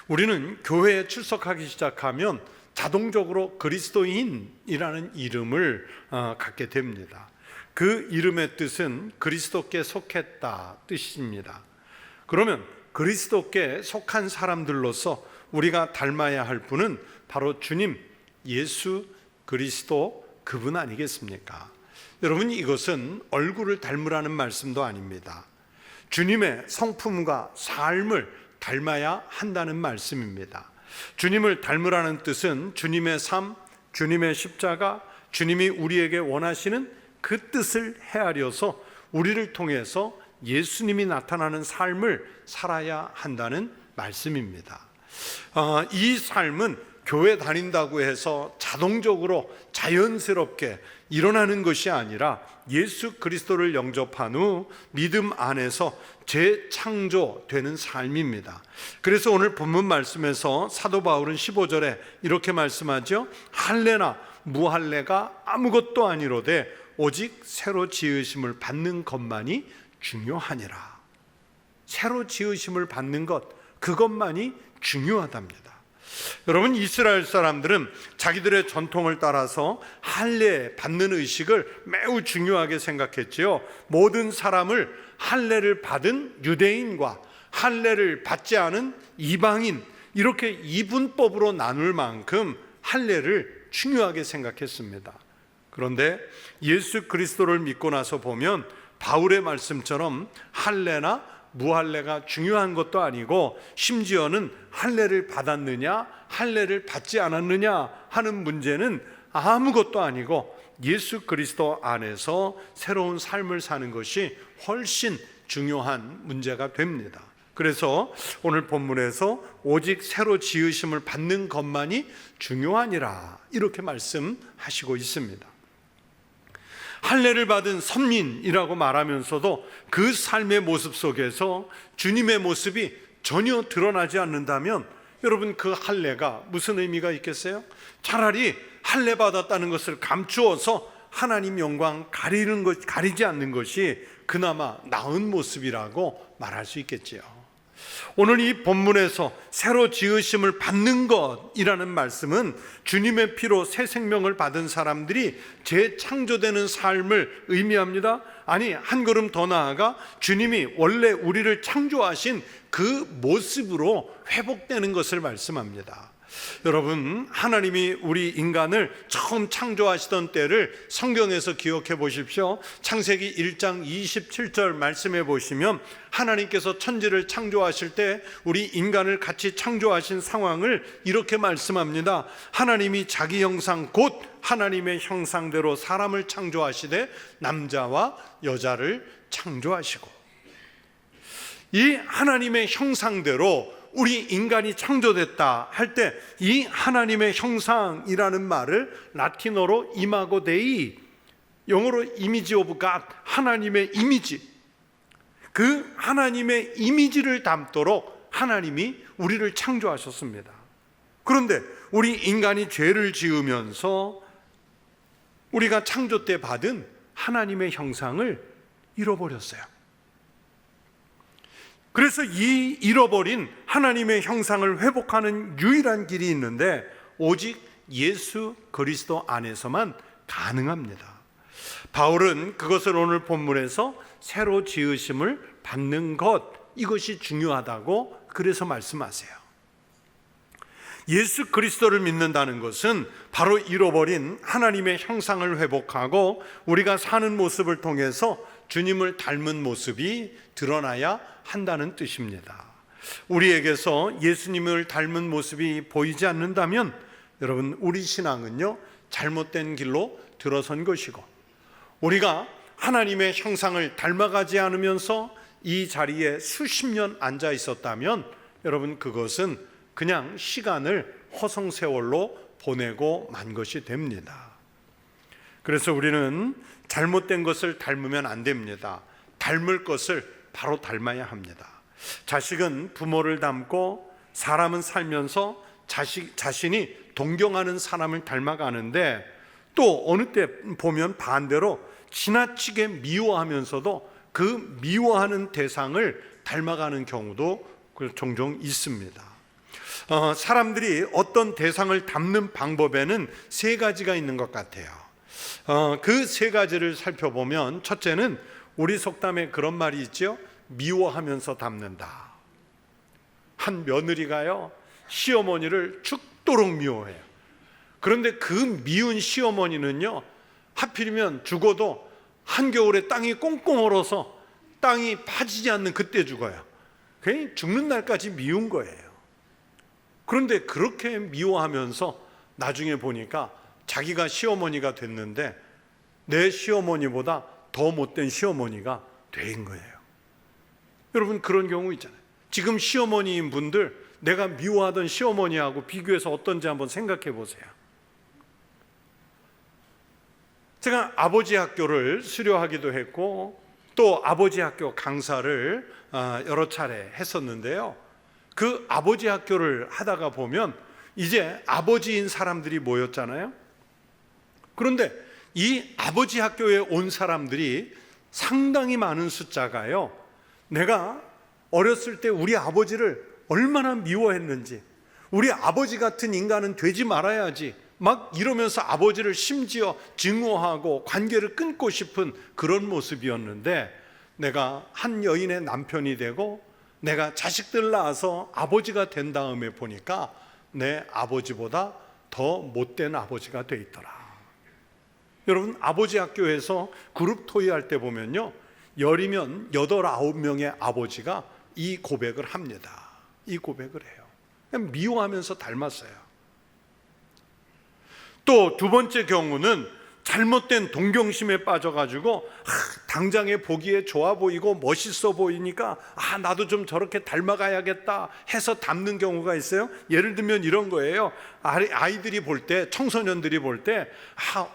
우리는 교회에 출석하기 시작하면 자동적으로 그리스도인이라는 이름을 갖게 됩니다. 그 이름의 뜻은 그리스도께 속했다 뜻입니다. 그러면 그리스도께 속한 사람들로서 우리가 닮아야 할 분은 바로 주님 예수 그리스도 그분 아니겠습니까? 여러분, 이것은 얼굴을 닮으라는 말씀도 아닙니다. 주님의 성품과 삶을 닮아야 한다는 말씀입니다. 주님을 닮으라는 뜻은 주님의 삶, 주님의 십자가, 주님이 우리에게 원하시는 그 뜻을 헤아려서 우리를 통해서 예수님이 나타나는 삶을 살아야 한다는 말씀입니다. 이 삶은 교회 다닌다고 해서 자동적으로 자연스럽게 일어나는 것이 아니라 예수 그리스도를 영접한 후 믿음 안에서 재창조되는 삶입니다. 그래서 오늘 본문 말씀에서 사도 바울은 15절에 이렇게 말씀하죠. 할례나 무할례가 아무것도 아니로되 오직 새로 지으심을 받는 것만이 중요하니라. 새로 지으심을 받는 것, 그것만이 중요하답니다. 여러분, 이스라엘 사람들은 자기들의 전통을 따라서 할례 받는 의식을 매우 중요하게 생각했지요. 모든 사람을 할례를 받은 유대인과 할례를 받지 않은 이방인, 이렇게 이분법으로 나눌 만큼 할례를 중요하게 생각했습니다. 그런데 예수 그리스도를 믿고 나서 보면 바울의 말씀처럼 할례나 무할례가 중요한 것도 아니고 심지어는 할례를 받았느냐 할례를 받지 않았느냐 하는 문제는 아무것도 아니고 예수 그리스도 안에서 새로운 삶을 사는 것이 훨씬 중요한 문제가 됩니다. 그래서 오늘 본문에서 오직 새로 지으심을 받는 것만이 중요하니라 이렇게 말씀하시고 있습니다. 할례를 받은 선민이라고 말하면서도 그 삶의 모습 속에서 주님의 모습이 전혀 드러나지 않는다면 여러분, 그 할례가 무슨 의미가 있겠어요? 차라리 할례 받았다는 것을 감추어서 하나님 영광 가리지 않는 것이 그나마 나은 모습이라고 말할 수 있겠지요. 오늘 이 본문에서 새로 지으심을 받는 것이라는 말씀은 주님의 피로 새 생명을 받은 사람들이 재창조되는 삶을 의미합니다. 아니, 한 걸음 더 나아가 주님이 원래 우리를 창조하신 그 모습으로 회복되는 것을 말씀합니다. 여러분, 하나님이 우리 인간을 처음 창조하시던 때를 성경에서 기억해 보십시오. 창세기 1장 27절 말씀해 보시면 하나님께서 천지를 창조하실 때 우리 인간을 같이 창조하신 상황을 이렇게 말씀합니다. 하나님이 자기 형상 곧 하나님의 형상대로 사람을 창조하시되 남자와 여자를 창조하시고, 이 하나님의 형상대로 우리 인간이 창조됐다 할 때 이 하나님의 형상이라는 말을 라틴어로 이마고 데이, 영어로 이미지 오브 갓, 하나님의 이미지, 그 하나님의 이미지를 담도록 하나님이 우리를 창조하셨습니다. 그런데 우리 인간이 죄를 지으면서 우리가 창조 때 받은 하나님의 형상을 잃어버렸어요. 그래서 이 잃어버린 하나님의 형상을 회복하는 유일한 길이 있는데 오직 예수 그리스도 안에서만 가능합니다. 바울은 그것을 오늘 본문에서 새로 지으심을 받는 것, 이것이 중요하다고 그래서 말씀하세요. 예수 그리스도를 믿는다는 것은 바로 잃어버린 하나님의 형상을 회복하고 우리가 사는 모습을 통해서 주님을 닮은 모습이 드러나야 한다는 뜻입니다. 우리에게서 예수님을 닮은 모습이 보이지 않는다면 여러분, 우리 신앙은요 잘못된 길로 들어선 것이고, 우리가 하나님의 형상을 닮아가지 않으면서 이 자리에 수십 년 앉아 있었다면 여러분, 그것은 그냥 시간을 허송세월로 보내고 만 것이 됩니다. 그래서 우리는 잘못된 것을 닮으면 안 됩니다. 닮을 것을 바로 닮아야 합니다. 자식은 부모를 닮고 사람은 살면서 자신이 동경하는 사람을 닮아가는데 또 어느 때 보면 반대로 지나치게 미워하면서도 그 미워하는 대상을 닮아가는 경우도 종종 있습니다. 사람들이 어떤 대상을 닮는 방법에는 세 가지가 있는 것 같아요. 그 세 가지를 살펴보면, 첫째는 우리 속담에 그런 말이 있죠. 미워하면서 닮는다. 한 며느리가요, 시어머니를 죽도록 미워해요. 그런데 그 미운 시어머니는요, 하필이면 죽어도 한겨울에 땅이 꽁꽁 얼어서 땅이 파지지 않는 그때 죽어요. 괜히 죽는 날까지 미운 거예요. 그런데 그렇게 미워하면서 나중에 보니까 자기가 시어머니가 됐는데 내 시어머니보다 더 못된 시어머니가 된 거예요. 여러분, 그런 경우 있잖아요. 지금 시어머니인 분들, 내가 미워하던 시어머니하고 비교해서 어떤지 한번 생각해 보세요. 제가 아버지 학교를 수료하기도 했고 또 아버지 학교 강사를 여러 차례 했었는데요, 그 아버지 학교를 하다가 보면 이제 아버지인 사람들이 모였잖아요. 그런데 이 아버지 학교에 온 사람들이 상당히 많은 숫자가요, 내가 어렸을 때 우리 아버지를 얼마나 미워했는지, 우리 아버지 같은 인간은 되지 말아야지 막 이러면서 아버지를 심지어 증오하고 관계를 끊고 싶은 그런 모습이었는데, 내가 한 여인의 남편이 되고 내가 자식들 낳아서 아버지가 된 다음에 보니까 내 아버지보다 더 못된 아버지가 돼 있더라. 여러분, 아버지 학교에서 그룹 토의할 때 보면요, 10이면 8, 9명의 아버지가 이 고백을 합니다. 이 고백을 해요. 그냥 미워하면서 닮았어요. 또 두 번째 경우는 잘못된 동경심에 빠져가지고 당장에 보기에 좋아 보이고 멋있어 보이니까 나도 좀 저렇게 닮아가야겠다 해서 닮는 경우가 있어요. 예를 들면 이런 거예요. 아이들이 볼 때, 청소년들이 볼 때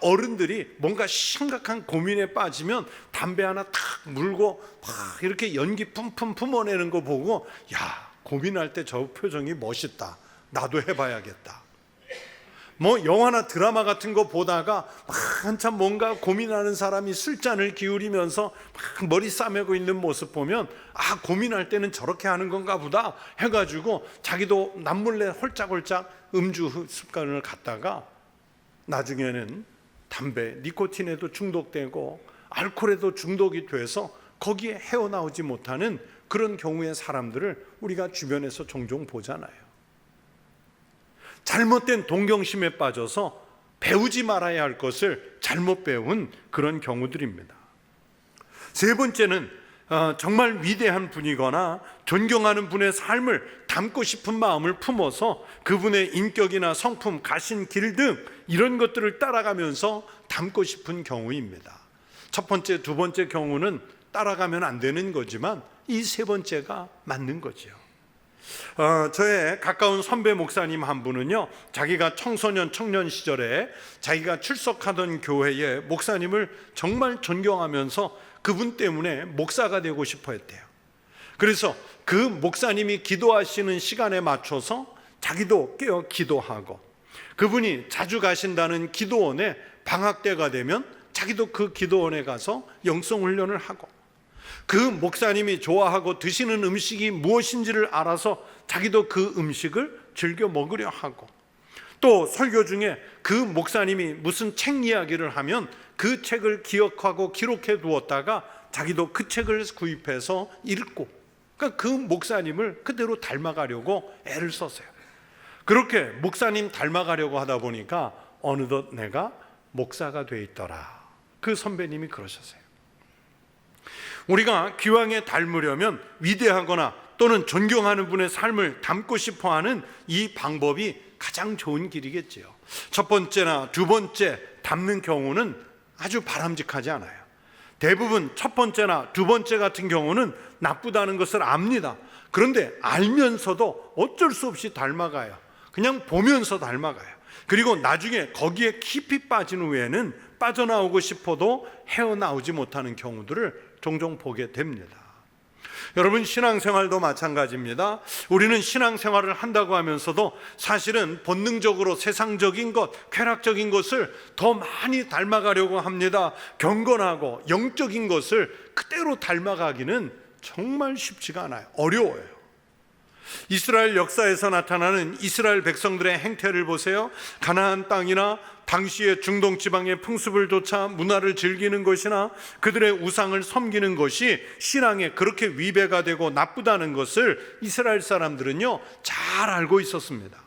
어른들이 뭔가 심각한 고민에 빠지면 담배 하나 탁 물고 막 이렇게 연기 뿜뿜 품어내는 거 보고, 야, 고민할 때 저 표정이 멋있다, 나도 해봐야겠다. 뭐 영화나 드라마 같은 거 보다가 막 한참 뭔가 고민하는 사람이 술잔을 기울이면서 막 머리 싸매고 있는 모습 보면 고민할 때는 저렇게 하는 건가 보다 해가지고 자기도 남몰래 홀짝홀짝 음주 습관을 갖다가 나중에는 담배, 니코틴에도 중독되고 알코올에도 중독이 돼서 거기에 헤어나오지 못하는 그런 경우의 사람들을 우리가 주변에서 종종 보잖아요. 잘못된 동경심에 빠져서 배우지 말아야 할 것을 잘못 배운 그런 경우들입니다. 세 번째는 정말 위대한 분이거나 존경하는 분의 삶을 담고 싶은 마음을 품어서 그분의 인격이나 성품, 가신 길 등 이런 것들을 따라가면서 담고 싶은 경우입니다. 첫 번째, 두 번째 경우는 따라가면 안 되는 거지만 이 세 번째가 맞는 거죠. 저의 가까운 선배 목사님 한 분은요, 자기가 청소년 청년 시절에 자기가 출석하던 교회의 목사님을 정말 존경하면서 그분 때문에 목사가 되고 싶어 했대요. 그래서 그 목사님이 기도하시는 시간에 맞춰서 자기도 깨어 기도하고, 그분이 자주 가신다는 기도원에 방학 때가 되면 자기도 그 기도원에 가서 영성 훈련을 하고, 그 목사님이 좋아하고 드시는 음식이 무엇인지를 알아서 자기도 그 음식을 즐겨 먹으려 하고, 또 설교 중에 그 목사님이 무슨 책 이야기를 하면 그 책을 기억하고 기록해 두었다가 자기도 그 책을 구입해서 읽고, 그러니까 그 목사님을 그대로 닮아가려고 애를 썼어요. 그렇게 목사님 닮아가려고 하다 보니까 어느덧 내가 목사가 돼 있더라. 그 선배님이 그러셨어요. 우리가 기왕에 닮으려면 위대하거나 또는 존경하는 분의 삶을 담고 싶어하는 이 방법이 가장 좋은 길이겠지요. 첫 번째나 두 번째 닮는 경우는 아주 바람직하지 않아요. 대부분 첫 번째나 두 번째 같은 경우는 나쁘다는 것을 압니다. 그런데 알면서도 어쩔 수 없이 닮아가요. 그냥 보면서 닮아가요. 그리고 나중에 거기에 깊이 빠진 후에는 빠져나오고 싶어도 헤어나오지 못하는 경우들을 종종 보게 됩니다. 여러분, 신앙생활도 마찬가지입니다. 우리는 신앙생활을 한다고 하면서도 사실은 본능적으로 세상적인 것, 쾌락적인 것을 더 많이 닮아가려고 합니다. 경건하고 영적인 것을 그대로 닮아가기는 정말 쉽지가 않아요. 어려워요. 이스라엘 역사에서 나타나는 이스라엘 백성들의 행태를 보세요. 가나안 땅이나 당시의 중동 지방의 풍습을 좇아 문화를 즐기는 것이나 그들의 우상을 섬기는 것이 신앙에 그렇게 위배가 되고 나쁘다는 것을 이스라엘 사람들은요 잘 알고 있었습니다.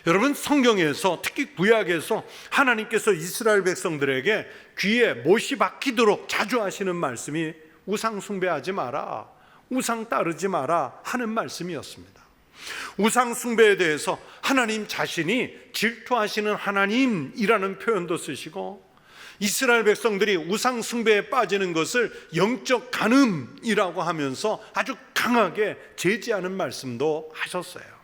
여러분, 성경에서 특히 구약에서 하나님께서 이스라엘 백성들에게 귀에 못이 박히도록 자주 하시는 말씀이 우상 숭배하지 마라, 우상 따르지 마라 하는 말씀이었습니다. 우상 숭배에 대해서 하나님 자신이 질투하시는 하나님이라는 표현도 쓰시고, 이스라엘 백성들이 우상 숭배에 빠지는 것을 영적 간음이라고 하면서 아주 강하게 제지하는 말씀도 하셨어요.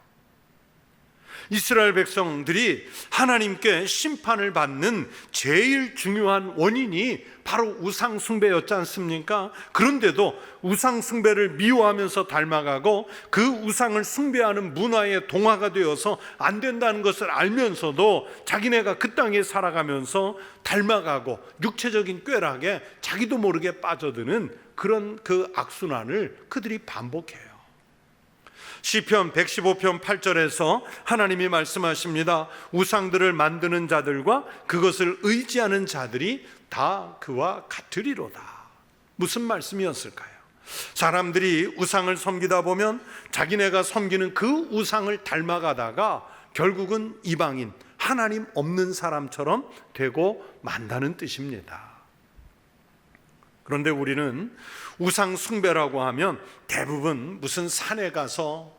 이스라엘 백성들이 하나님께 심판을 받는 제일 중요한 원인이 바로 우상 숭배였지 않습니까? 그런데도 우상 숭배를 미워하면서 닮아가고 그 우상을 숭배하는 문화에 동화가 되어서 안 된다는 것을 알면서도 자기네가 그 땅에 살아가면서 닮아가고 육체적인 꾀락에 자기도 모르게 빠져드는 그런 그 악순환을 그들이 반복해요. 시편 115편 8절에서 하나님이 말씀하십니다. 우상들을 만드는 자들과 그것을 의지하는 자들이 다 그와 같으리로다. 무슨 말씀이었을까요? 사람들이 우상을 섬기다 보면 자기네가 섬기는 그 우상을 닮아가다가 결국은 이방인, 하나님 없는 사람처럼 되고 만다는 뜻입니다. 그런데 우리는 우상 숭배라고 하면 대부분 무슨 산에 가서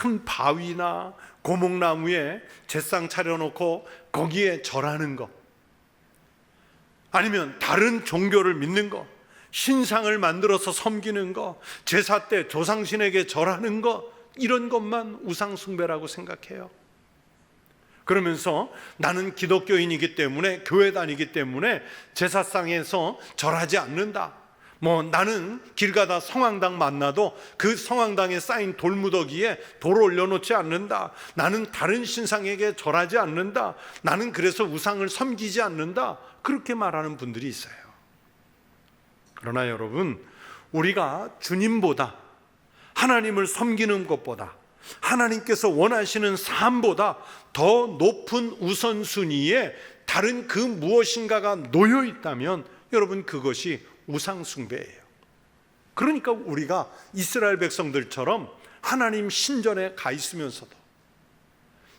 큰 바위나 고목나무에 제상 차려놓고 거기에 절하는 것, 아니면 다른 종교를 믿는 것, 신상을 만들어서 섬기는 것, 제사 때 조상신에게 절하는 것, 이런 것만 우상 숭배라고 생각해요. 그러면서 나는 기독교인이기 때문에, 교회 다니기 때문에 제사상에서 절하지 않는다. 나는 길 가다 성황당 만나도 그 성황당에 쌓인 돌무더기에 돌을 올려놓지 않는다. 나는 다른 신상에게 절하지 않는다. 나는 그래서 우상을 섬기지 않는다. 그렇게 말하는 분들이 있어요. 그러나 여러분, 우리가 주님보다, 하나님을 섬기는 것보다, 하나님께서 원하시는 삶보다 더 높은 우선순위에 다른 그 무엇인가가 놓여 있다면 여러분, 그것이 우상 숭배예요. 그러니까 우리가 이스라엘 백성들처럼 하나님 신전에 가 있으면서도,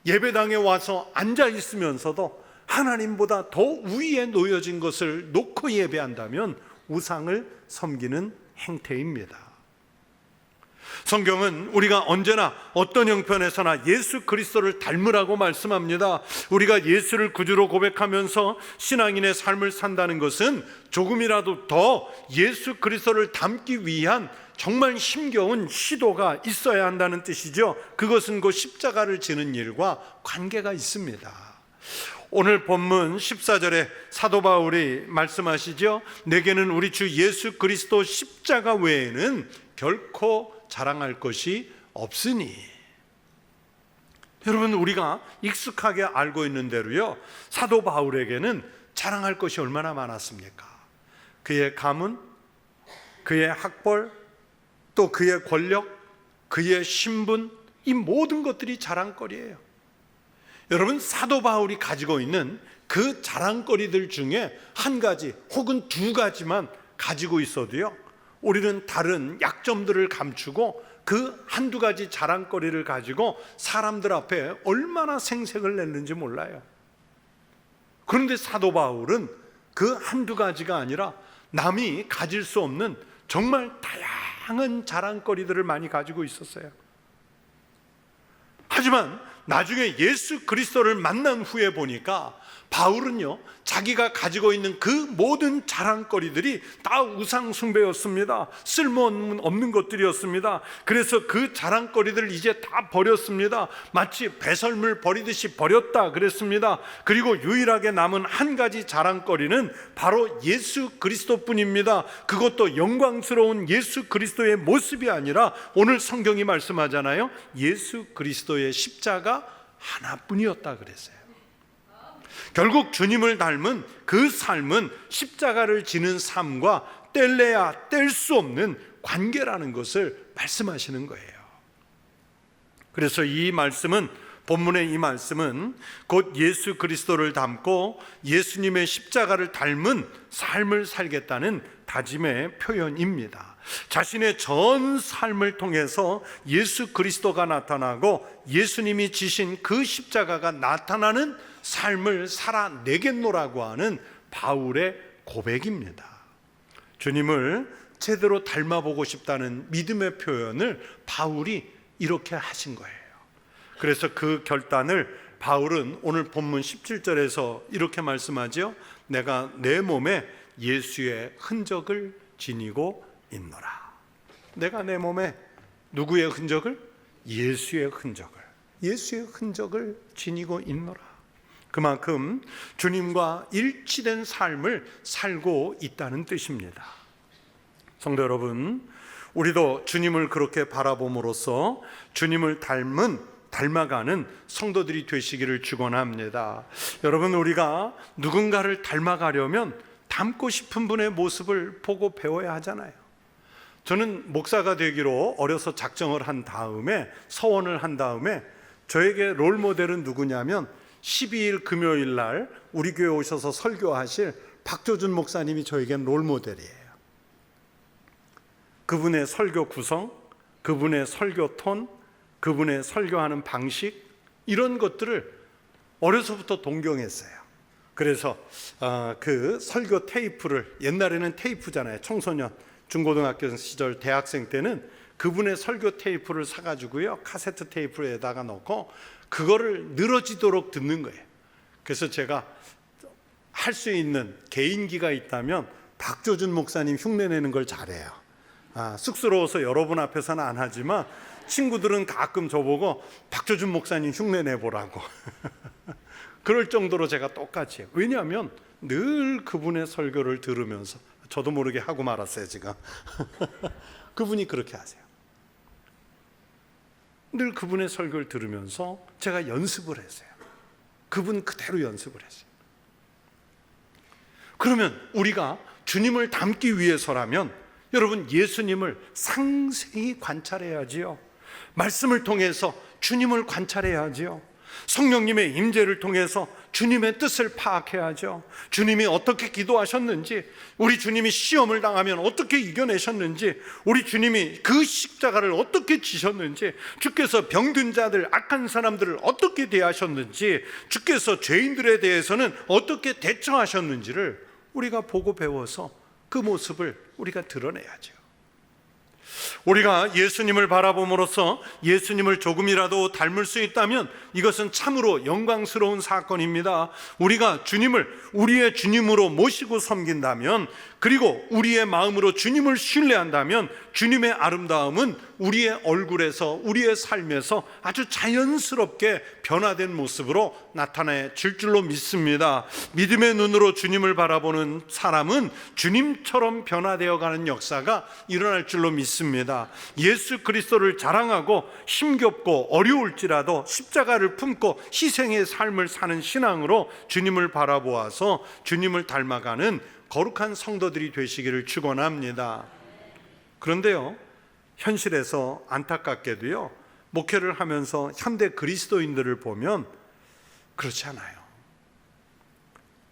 예배당에 와서 앉아 있으면서도 하나님보다 더 위에 놓여진 것을 놓고 예배한다면 우상을 섬기는 행태입니다. 성경은 우리가 언제나 어떤 형편에서나 예수 그리스도를 닮으라고 말씀합니다. 우리가 예수를 구주로 고백하면서 신앙인의 삶을 산다는 것은 조금이라도 더 예수 그리스도를 닮기 위한 정말 힘겨운 시도가 있어야 한다는 뜻이죠. 그것은 곧 십자가를 지는 일과 관계가 있습니다. 오늘 본문 14절에 사도 바울이 말씀하시죠. 내게는 우리 주 예수 그리스도 십자가 외에는 결코 자랑할 것이 없으니. 여러분, 우리가 익숙하게 알고 있는 대로요, 사도 바울에게는 자랑할 것이 얼마나 많았습니까? 그의 가문, 그의 학벌, 또 그의 권력, 그의 신분, 이 모든 것들이 자랑거리예요. 여러분, 사도 바울이 가지고 있는 그 자랑거리들 중에 한 가지 혹은 두 가지만 가지고 있어도요, 우리는 다른 약점들을 감추고 그 한두 가지 자랑거리를 가지고 사람들 앞에 얼마나 생색을 냈는지 몰라요. 그런데 사도 바울은 그 한두 가지가 아니라 남이 가질 수 없는 정말 다양한 자랑거리들을 많이 가지고 있었어요. 하지만 나중에 예수 그리스도를 만난 후에 보니까 바울은요, 자기가 가지고 있는 그 모든 자랑거리들이 다 우상 숭배였습니다. 쓸모없는 것들이었습니다. 그래서 그 자랑거리들을 이제 다 버렸습니다. 마치 배설물 버리듯이 버렸다 그랬습니다. 그리고 유일하게 남은 한 가지 자랑거리는 바로 예수 그리스도뿐입니다. 그것도 영광스러운 예수 그리스도의 모습이 아니라 오늘 성경이 말씀하잖아요, 예수 그리스도의 십자가 하나뿐이었다 그랬어요. 결국 주님을 닮은 그 삶은 십자가를 지는 삶과 뗄래야 뗄 수 없는 관계라는 것을 말씀하시는 거예요. 그래서 이 말씀은, 본문의 이 말씀은 곧 예수 그리스도를 닮고 예수님의 십자가를 닮은 삶을 살겠다는 다짐의 표현입니다. 자신의 전 삶을 통해서 예수 그리스도가 나타나고 예수님이 지신 그 십자가가 나타나는 삶을 살아내겠노라고 하는 바울의 고백입니다. 주님을 제대로 닮아보고 싶다는 믿음의 표현을 바울이 이렇게 하신 거예요. 그래서 그 결단을 바울은 오늘 본문 17절에서 이렇게 말씀하죠. 내가 내 몸에 예수의 흔적을 지니고 있노라. 내가 내 몸에 누구의 흔적을? 예수의 흔적을 지니고 있노라. 그만큼 주님과 일치된 삶을 살고 있다는 뜻입니다. 성도 여러분, 우리도 주님을 그렇게 바라봄으로써 주님을 닮아가는 성도들이 되시기를 축원합니다. 여러분, 우리가 누군가를 닮아가려면 닮고 싶은 분의 모습을 보고 배워야 하잖아요. 저는 목사가 되기로 어려서 작정을 한 다음에, 서원을 한 다음에 저에게 롤모델은 누구냐면 12일 금요일 날 우리 교회 오셔서 설교하실 박조준 목사님이 저에겐 롤모델이에요. 그분의 설교 구성, 그분의 설교 톤, 그분의 설교하는 방식, 이런 것들을 어려서부터 동경했어요. 그래서 그 설교 테이프를, 옛날에는 테이프잖아요. 청소년, 중고등학교 시절, 대학생 때는 그분의 설교 테이프를 사가지고요, 카세트 테이프에다가 넣고 그거를 늘어지도록 듣는 거예요. 그래서 제가 할 수 있는 개인기가 있다면 박조준 목사님 흉내내는 걸 잘해요. 쑥스러워서 여러분 앞에서는 안 하지만 친구들은 가끔 저보고 박조준 목사님 흉내내보라고 그럴 정도로 제가 똑같이 해요. 왜냐하면 늘 그분의 설교를 들으면서, 저도 모르게 하고 말았어요 지금 그분이 그렇게 하세요. 늘 그분의 설교를 들으면서 제가 연습을 했어요. 그분 그대로 연습을 했어요. 그러면 우리가 주님을 닮기 위해서라면 여러분, 예수님을 상세히 관찰해야지요. 말씀을 통해서 주님을 관찰해야지요. 성령님의 임재를 통해서 주님의 뜻을 파악해야죠. 주님이 어떻게 기도하셨는지, 우리 주님이 시험을 당하면 어떻게 이겨내셨는지, 우리 주님이 그 십자가를 어떻게 지셨는지, 주께서 병든 자들, 악한 사람들을 어떻게 대하셨는지, 주께서 죄인들에 대해서는 어떻게 대처하셨는지를 우리가 보고 배워서 그 모습을 우리가 드러내야죠. 우리가 예수님을 바라봄으로써 예수님을 조금이라도 닮을 수 있다면 이것은 참으로 영광스러운 사건입니다. 우리가 주님을 우리의 주님으로 모시고 섬긴다면, 그리고 우리의 마음으로 주님을 신뢰한다면 주님의 아름다움은 우리의 얼굴에서, 우리의 삶에서 아주 자연스럽게 변화된 모습으로 나타나질 줄로 믿습니다. 믿음의 눈으로 주님을 바라보는 사람은 주님처럼 변화되어가는 역사가 일어날 줄로 믿습니다. 예수 그리스도를 자랑하고 힘겹고 어려울지라도 십자가를 품고 희생의 삶을 사는 신앙으로 주님을 바라보아서 주님을 닮아가는 거룩한 성도들이 되시기를 축원합니다. 그런데요, 현실에서 안타깝게도요, 목회를 하면서 현대 그리스도인들을 보면 그렇지 않아요.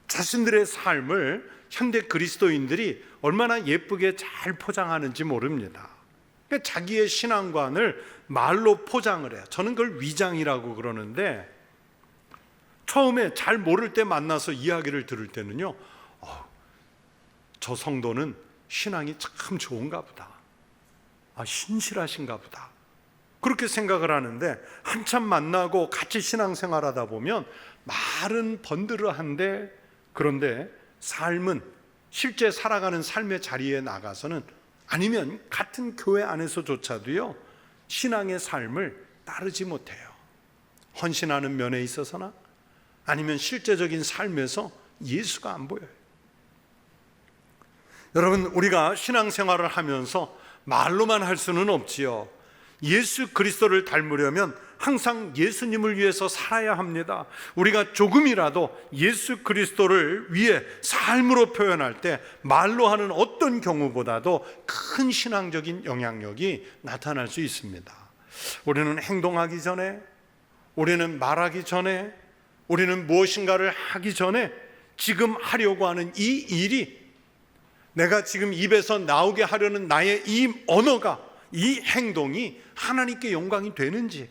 자신들의 삶을 현대 그리스도인들이 얼마나 예쁘게 잘 포장하는지 모릅니다. 그러니까 자기의 신앙관을 말로 포장을 해요. 저는 그걸 위장이라고 그러는데, 처음에 잘 모를 때 만나서 이야기를 들을 때는요, 저 성도는 신앙이 참 좋은가 보다, 신실하신가 보다, 그렇게 생각을 하는데, 한참 만나고 같이 신앙생활하다 보면 말은 번드르한데, 그런데 삶은, 실제 살아가는 삶의 자리에 나가서는, 아니면 같은 교회 안에서조차도요, 신앙의 삶을 따르지 못해요. 헌신하는 면에 있어서나 아니면 실제적인 삶에서 예수가 안 보여요. 여러분, 우리가 신앙생활을 하면서 말로만 할 수는 없지요. 예수 그리스도를 닮으려면 항상 예수님을 위해서 살아야 합니다. 우리가 조금이라도 예수 그리스도를 위해 삶으로 표현할 때 말로 하는 어떤 경우보다도 큰 신앙적인 영향력이 나타날 수 있습니다. 우리는 행동하기 전에, 우리는 말하기 전에, 우리는 무엇인가를 하기 전에 지금 하려고 하는 이 일이, 내가 지금 입에서 나오게 하려는 나의 이 언어가, 이 행동이 하나님께 영광이 되는지,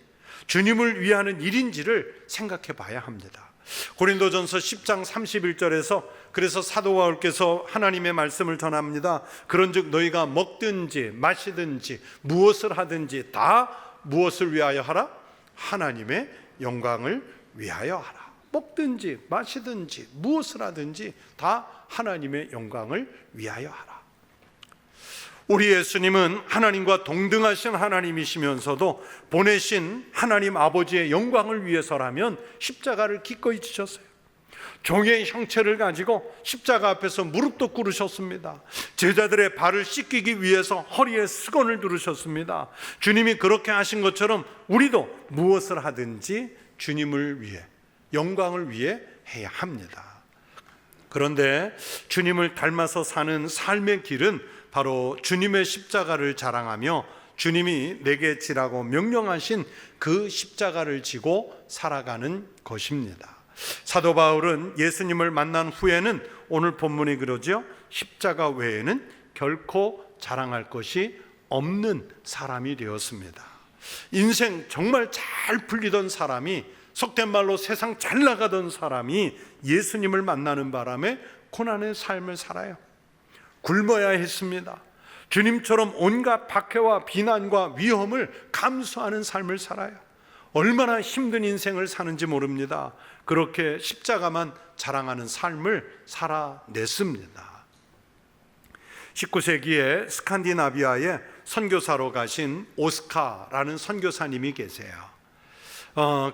주님을 위하는 일인지를 생각해 봐야 합니다. 고린도전서 10장 31절에서 그래서 사도 바울께서 하나님의 말씀을 전합니다. 그런즉 너희가 먹든지 마시든지 무엇을 하든지 다 무엇을 위하여 하라? 하나님의 영광을 위하여 하라. 먹든지 마시든지 무엇을 하든지 다 하나님의 영광을 위하여 하라. 우리 예수님은 하나님과 동등하신 하나님이시면서도 보내신 하나님 아버지의 영광을 위해서라면 십자가를 기꺼이 지셨어요. 종의 형체를 가지고 십자가 앞에서 무릎도 꿇으셨습니다. 제자들의 발을 씻기기 위해서 허리에 수건을 두르셨습니다. 주님이 그렇게 하신 것처럼 우리도 무엇을 하든지 주님을 위해, 영광을 위해 해야 합니다. 그런데 주님을 닮아서 사는 삶의 길은 바로 주님의 십자가를 자랑하며 주님이 내게 지라고 명령하신 그 십자가를 지고 살아가는 것입니다. 사도 바울은 예수님을 만난 후에는 오늘 본문이 그러죠. 십자가 외에는 결코 자랑할 것이 없는 사람이 되었습니다. 인생 정말 잘 풀리던 사람이, 속된 말로 세상 잘 나가던 사람이 예수님을 만나는 바람에 고난의 삶을 살아요. 굶어야 했습니다. 주님처럼 온갖 박해와 비난과 위험을 감수하는 삶을 살아요. 얼마나 힘든 인생을 사는지 모릅니다. 그렇게 십자가만 자랑하는 삶을 살아냈습니다. 19세기에 스칸디나비아에 선교사로 가신 오스카라는 선교사님이 계세요.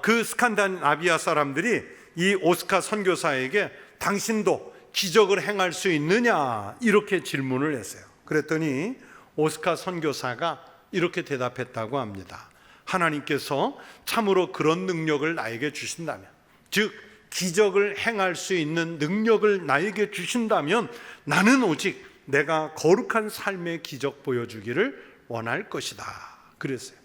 그 스칸디나비아 사람들이 이 오스카 선교사에게 당신도 기적을 행할 수 있느냐 이렇게 질문을 했어요. 그랬더니 오스카 선교사가 이렇게 대답했다고 합니다. 하나님께서 참으로 그런 능력을 나에게 주신다면, 즉 기적을 행할 수 있는 능력을 나에게 주신다면 나는 오직 내가 거룩한 삶의 기적 보여주기를 원할 것이다 그랬어요.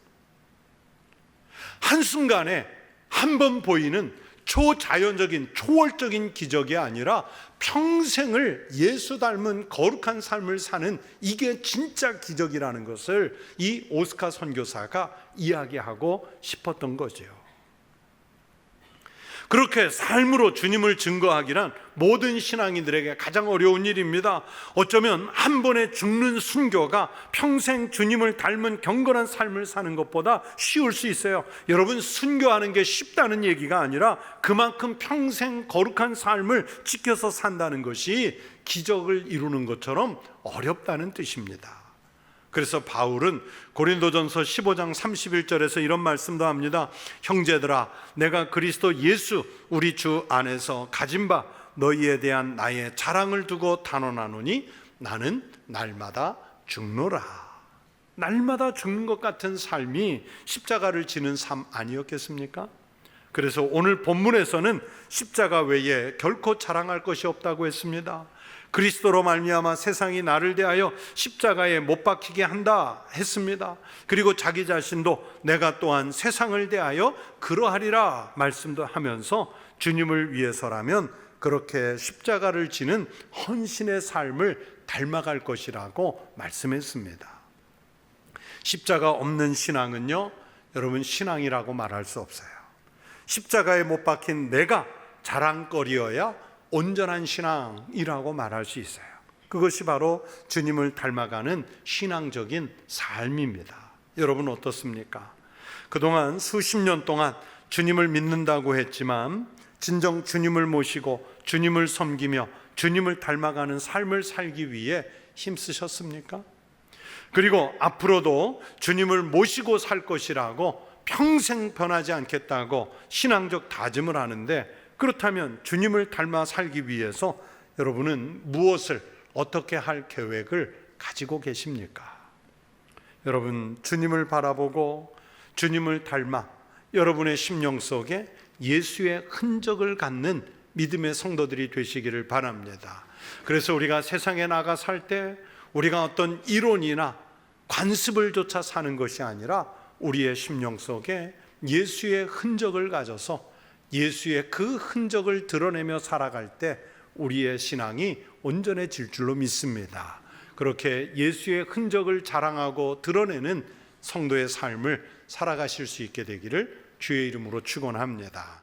한순간에 한 번 보이는 초자연적인 초월적인 기적이 아니라 평생을 예수 닮은 거룩한 삶을 사는, 이게 진짜 기적이라는 것을 이 오스카 선교사가 이야기하고 싶었던 거죠. 그렇게 삶으로 주님을 증거하기란 모든 신앙인들에게 가장 어려운 일입니다. 어쩌면 한 번에 죽는 순교가 평생 주님을 닮은 경건한 삶을 사는 것보다 쉬울 수 있어요. 여러분, 순교하는 게 쉽다는 얘기가 아니라 그만큼 평생 거룩한 삶을 지켜서 산다는 것이 기적을 이루는 것처럼 어렵다는 뜻입니다. 그래서 바울은 고린도전서 15장 31절에서 이런 말씀도 합니다. 형제들아, 내가 그리스도 예수 우리 주 안에서 가진 바 너희에 대한 나의 자랑을 두고 단언하노니 나는 날마다 죽노라. 날마다 죽는 것 같은 삶이 십자가를 지는 삶 아니었겠습니까? 그래서 오늘 본문에서는 십자가 외에 결코 자랑할 것이 없다고 했습니다. 그리스도로 말미암아 세상이 나를 대하여 십자가에 못 박히게 한다 했습니다. 그리고 자기 자신도 내가 또한 세상을 대하여 그러하리라 말씀도 하면서 주님을 위해서라면 그렇게 십자가를 지는 헌신의 삶을 닮아갈 것이라고 말씀했습니다. 십자가 없는 신앙은요, 여러분, 신앙이라고 말할 수 없어요. 십자가에 못 박힌 내가 자랑거리여야 온전한 신앙이라고 말할 수 있어요. 그것이 바로 주님을 닮아가는 신앙적인 삶입니다. 여러분 어떻습니까? 그동안 수십 년 동안 주님을 믿는다고 했지만 진정 주님을 모시고 주님을 섬기며 주님을 닮아가는 삶을 살기 위해 힘쓰셨습니까? 그리고 앞으로도 주님을 모시고 살 것이라고 평생 변하지 않겠다고 신앙적 다짐을 하는데, 그렇다면 주님을 닮아 살기 위해서 여러분은 무엇을 어떻게 할 계획을 가지고 계십니까? 여러분, 주님을 바라보고 주님을 닮아 여러분의 심령 속에 예수의 흔적을 갖는 믿음의 성도들이 되시기를 바랍니다. 그래서 우리가 세상에 나가 살 때 우리가 어떤 이론이나 관습을 쫓아 사는 것이 아니라 우리의 심령 속에 예수의 흔적을 가져서 예수의 그 흔적을 드러내며 살아갈 때 우리의 신앙이 온전해질 줄로 믿습니다. 그렇게 예수의 흔적을 자랑하고 드러내는 성도의 삶을 살아가실 수 있게 되기를 주의 이름으로 축원합니다.